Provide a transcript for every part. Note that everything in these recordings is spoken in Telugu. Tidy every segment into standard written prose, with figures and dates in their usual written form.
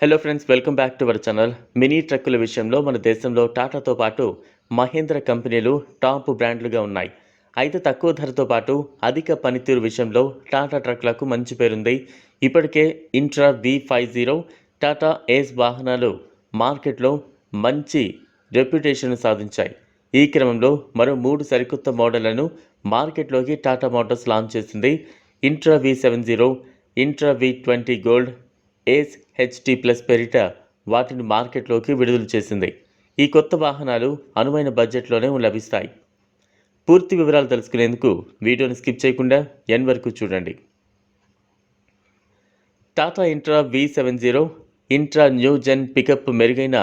Hello friends, welcome back to our channel. Mini ట్రక్కుల విషయంలో మన దేశంలో టాటాతో పాటు మహేంద్ర కంపెనీలు టాప్ బ్రాండ్లుగా ఉన్నాయి. అయితే తక్కువ ధరతో పాటు అధిక పనితీరు విషయంలో టాటా ట్రక్లకు మంచి పేరుంది. ఇప్పటికే ఇంట్రా V50, టాటా ఏస్ వాహనాలు మార్కెట్లో మంచి రెప్యుటేషన్ సాధించాయి. ఈ క్రమంలో మరో 3 సరికొత్త మోడళ్లను మార్కెట్లోకి టాటా మోటార్స్ లాంచ్ చేసింది. Intra V70, Intra V20 gold, Ace HT plus పేరిట వాటిని మార్కెట్లోకి విడుదల చేసింది. ఈ కొత్త వాహనాలు అనువైన బడ్జెట్లోనే లభిస్తాయి. పూర్తి వివరాలు తెలుసుకునేందుకు వీడియోని స్కిప్ చేయకుండా ఎండ్ వరకు చూడండి. Tata Intra V70 Intra new gen pickup మెరుగైన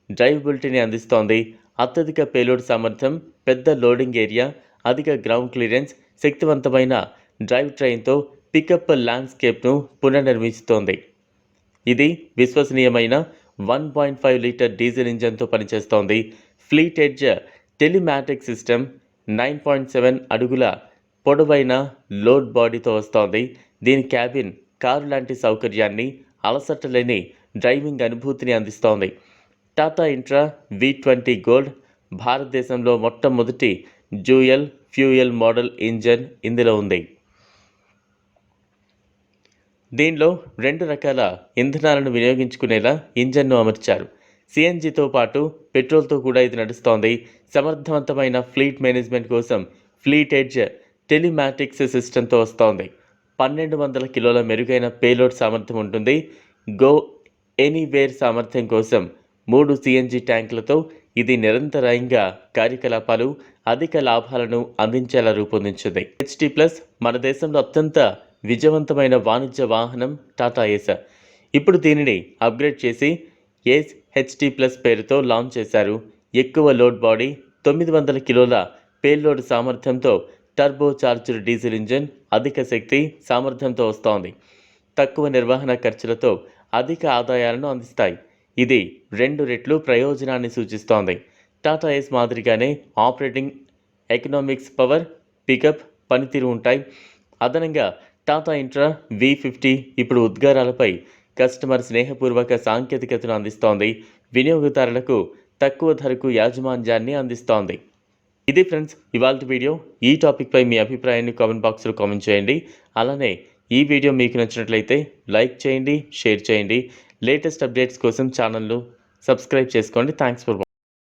డ్రైవబిలిటీని అందిస్తోంది. అత్యధిక పేలోడ్ సామర్థ్యం, పెద్ద లోడింగ్ ఏరియా, అధిక గ్రౌండ్ క్లియరెన్స్, శక్తివంతమైన డ్రైవ్ ట్రైన్తో పికప్ ల్యాండ్స్కేప్ను పునర్నిర్మిస్తోంది. ఇది విశ్వసనీయమైన 1.5 లీటర్ డీజిల్ ఇంజన్తో పనిచేస్తోంది. ఫ్లీట్ ఎడ్జ్ టెలిమాటిక్ సిస్టమ్ 9.7 అడుగుల పొడవైన లోడ్ బాడీతో వస్తోంది. దీని క్యాబిన్ కారు లాంటి సౌకర్యాన్ని, అలసట లేని డ్రైవింగ్ అనుభూతిని అందిస్తోంది. టాటా ఇంట్రా V20 గోల్డ్ భారతదేశంలో మొట్టమొదటి డ్యూయల్ ఫ్యూయల్ మోడల్ ఇంజన్ ఇందులో ఉంది. దీనిలో 2 రకాల ఇంధనాలను వినియోగించుకునేలా ఇంజన్ను అమర్చారు. సిఎన్జితో పాటు పెట్రోల్తో కూడా ఇది నడుస్తోంది. సమర్థవంతమైన ఫ్లీట్ మేనేజ్మెంట్ కోసం ఫ్లీట్ ఎడ్జ్ టెలిమాటిక్స్ సిస్టంతో వస్తోంది. 1200 కిలోల మెరుగైన పేలోడ్ సామర్థ్యం ఉంటుంది. గో ఎనీవేర్ సామర్థ్యం కోసం 3 సిఎన్జి ట్యాంకులతో ఇది నిరంతరాయంగా కార్యకలాపాలు, అధిక లాభాలను అందించేలా రూపొందించింది. హెచ్టీ ప్లస్ మన దేశంలో అత్యంత విజయవంతమైన వాణిజ్య వాహనం టాటా ఏస్. ఇప్పుడు దీనిని అప్గ్రేడ్ చేసి ఏస్ హెచ్టీ ప్లస్ పేరుతో లాంచ్ చేశారు. ఎక్కువ లోడ్ బాడీ, 900 కిలోల పేలోడ్ సామర్థ్యంతో టర్బో చార్జ్డ్ డీజిల్ ఇంజన్ అధిక శక్తి సామర్థ్యంతో వస్తోంది. తక్కువ నిర్వహణ ఖర్చులతో అధిక ఆదాయాలను అందిస్తాయి. ఇది 2 రెట్లు ప్రయోజనాన్ని సూచిస్తోంది. టాటా ఏస్ మాదిరిగానే ఆపరేటింగ్ ఎకనామిక్స్, పవర్, పికప్, పనితీరు ఉంటాయి. అదనంగా టాటా ఇంట్రా V50 ఇప్పుడు ఉద్గారాలపై కస్టమర్ స్నేహపూర్వక సాంకేతికతను అందిస్తోంది. వినియోగదారులకు తక్కువ ధరకు యాజమాన్యాన్ని అందిస్తోంది. ఇది ఫ్రెండ్స్ ఇవాల్టి వీడియో. ఈ టాపిక్పై మీ అభిప్రాయాన్ని కామెంట్ బాక్స్లో కామెంట్ చేయండి. అలానే ఈ వీడియో మీకు నచ్చినట్లయితే లైక్ చేయండి, షేర్ చేయండి. లేటెస్ట్ అప్డేట్స్ కోసం ఛానల్ను సబ్స్క్రైబ్ చేసుకోండి. Thanks for watching.